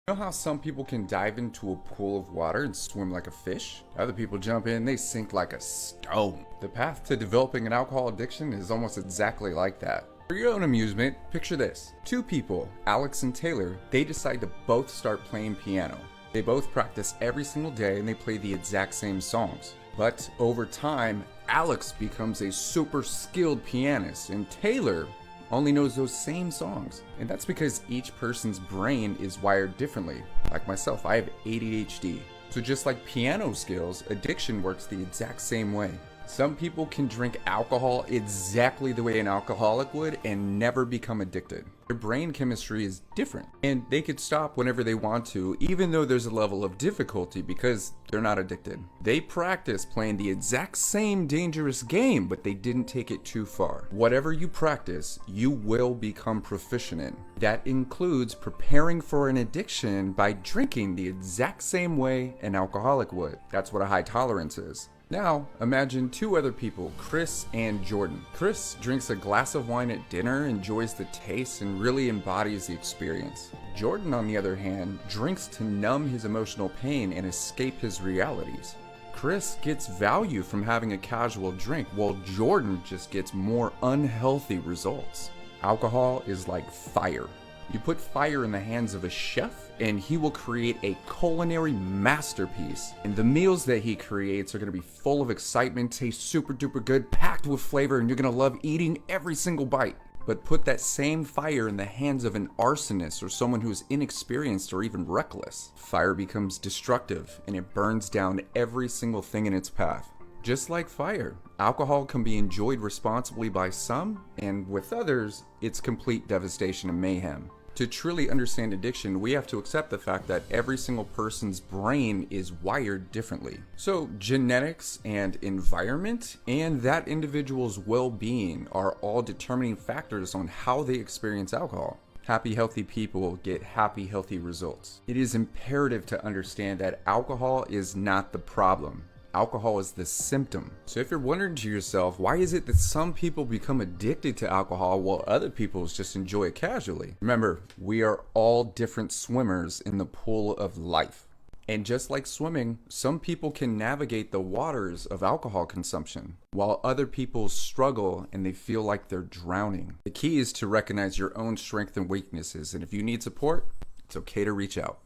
You know how some people can dive into a pool of water and swim like a fish? Other people jump in, they sink like a stone. The path to developing an alcohol addiction is almost exactly like that. For your own amusement, picture this. Two people, Alex and Taylor, they decide to both start playing piano. They both practice every single day and they play the exact same songs. But over time, Alex becomes a super skilled pianist and Taylor only knows those same songs. And that's because each person's brain is wired differently. Like myself, I have ADHD. So just like piano skills, addiction works the exact same way. Some people can drink alcohol exactly the way an alcoholic would and never become addicted. Their brain chemistry is different, and they could stop whenever they want to, even though there's a level of difficulty because they're not addicted. They practice playing the exact same dangerous game, but they didn't take it too far. Whatever you practice, you will become proficient in. That includes preparing for an addiction by drinking the exact same way an alcoholic would. That's what a high tolerance is. Now, imagine two other people, Chris and Jordan. Chris drinks a glass of wine at dinner, enjoys the taste, and really embodies the experience. Jordan, on the other hand, drinks to numb his emotional pain and escape his realities. Chris gets value from having a casual drink, while Jordan just gets more unhealthy results. Alcohol is like fire. You put fire in the hands of a chef and he will create a culinary masterpiece. And the meals that he creates are going to be full of excitement, taste super duper good, packed with flavor, and you're going to love eating every single bite. But put that same fire in the hands of an arsonist or someone who is inexperienced or even reckless. Fire becomes destructive and it burns down every single thing in its path. Just like fire, alcohol can be enjoyed responsibly by some, and with others, it's complete devastation and mayhem. To truly understand addiction, we have to accept the fact that every single person's brain is wired differently. So genetics and environment and that individual's well-being are all determining factors on how they experience alcohol. Happy, healthy people get happy, healthy results. It is imperative to understand that alcohol is not the problem. Alcohol is the symptom. So if you're wondering to yourself, why is it that some people become addicted to alcohol while other people just enjoy it casually? Remember, we are all different swimmers in the pool of life. And just like swimming, some people can navigate the waters of alcohol consumption, while other people struggle and they feel like they're drowning. The key is to recognize your own strengths and weaknesses, and if you need support, it's okay to reach out.